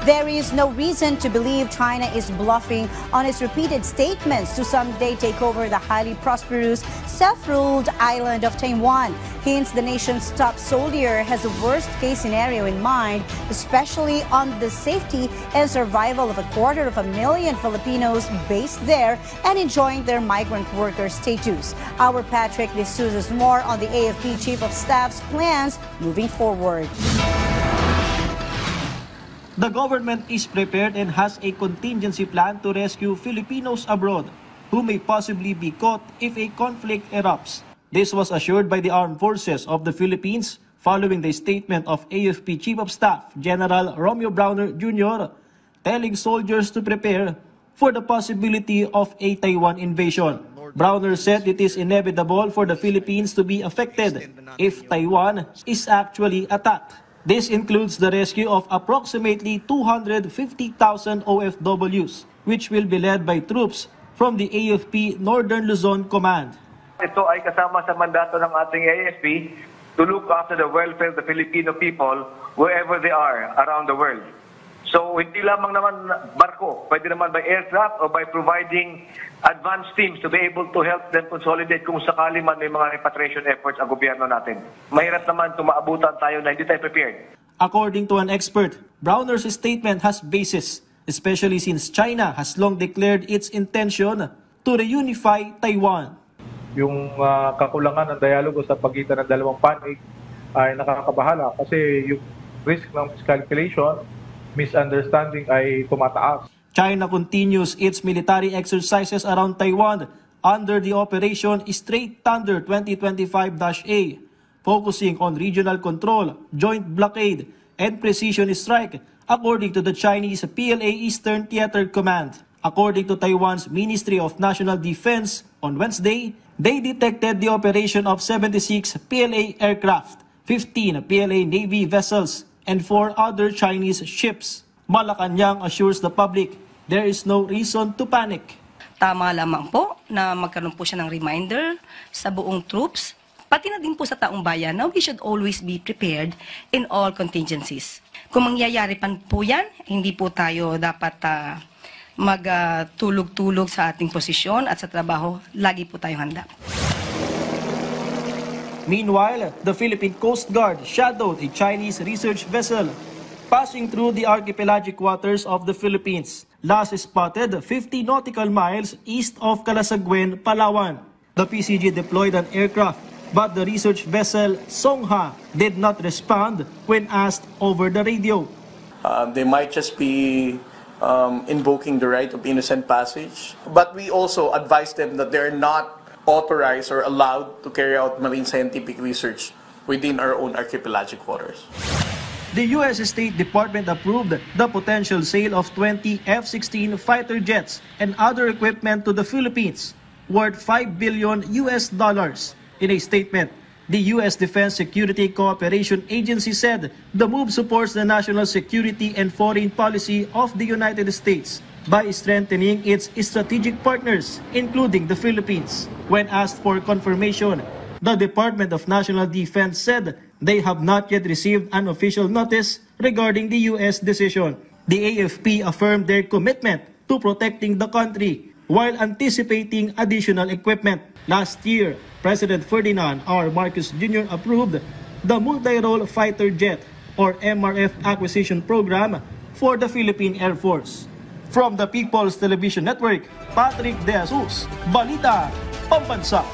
There is no reason to believe China is bluffing on its repeated statements to someday take over the highly prosperous, self-ruled island of Taiwan. Hence, the nation's top soldier has the worst-case scenario in mind, especially on the safety and survival of 250,000 Filipinos based there and enjoying their migrant worker status. Our Patrick De Souza is more on the AFP Chief of Staff's plans moving forward. The government is prepared and has a contingency plan to rescue Filipinos abroad who may possibly be caught if a conflict erupts. This was assured by the Armed Forces of the Philippines following the statement of AFP Chief of Staff General Romeo Browner Jr. telling soldiers to prepare for the possibility of a Taiwan invasion. Browner said it is inevitable for the Philippines to be affected if Taiwan is actually attacked. This includes the rescue of approximately 250,000 OFWs, which will be led by troops from the AFP Northern Luzon Command. Ito ay kasama sa mandato ng ating AFP to look after the welfare of the Filipino people wherever they are around the world. So hindi lamang naman barko, pwede naman by aircraft or by providing advanced teams to be able to help them consolidate kung sakali man may mga repatriation efforts ang gobyerno natin. Mahirap naman tumaabutan tayo na hindi tayo prepared. According to an expert, Browner's statement has basis, especially since China has long declared its intention to reunify Taiwan. Yung kakulangan ng dialogo sa pagitan ng dalawang panig ay nakakabahala kasi yung risk ng miscalculation, misunderstanding ay tumataas. China continues its military exercises around Taiwan under the Operation Straight Thunder 2025-A, focusing on regional control, joint blockade, and precision strike, according to the Chinese PLA Eastern Theater Command. According to Taiwan's Ministry of National Defense, on Wednesday, they detected the operation of 76 PLA aircraft, 15 PLA Navy vessels, and 4 other Chinese ships. Malacanang assures the public there is no reason to panic. Tama lamang po na magkaroon po siya ng reminder sa buong troops, pati na din po sa taong bayan na we should always be prepared in all contingencies. Kung mangyayari pan po yan, hindi po tayo dapat magtulog-tulog sa ating posisyon at sa trabaho, lagi po tayo handa. Meanwhile, the Philippine Coast Guard shadowed a Chinese research vessel passing through the archipelagic waters of the Philippines, last spotted 50 nautical miles east of Calasaguen, Palawan. The PCG deployed an aircraft, but the research vessel Songha did not respond when asked over the radio. They might just be invoking the right of innocent passage, but we also advise them that they're not authorized or allowed to carry out marine scientific research within our own archipelagic waters. The U.S. State Department approved the potential sale of 20 F-16 fighter jets and other equipment to the Philippines, worth $5 billion. In a statement, the U.S. Defense Security Cooperation Agency said the move supports the national security and foreign policy of the United States by strengthening its strategic partners, including the Philippines. When asked for confirmation, the Department of National Defense said they have not yet received an official notice regarding the U.S. decision. The AFP affirmed their commitment to protecting the country while anticipating additional equipment. Last year, President Ferdinand R. Marcos Jr. approved the Multi-Role Fighter Jet or MRF acquisition program for the Philippine Air Force. From the People's Television Network, Patrick De Souza, Balita Pambansa.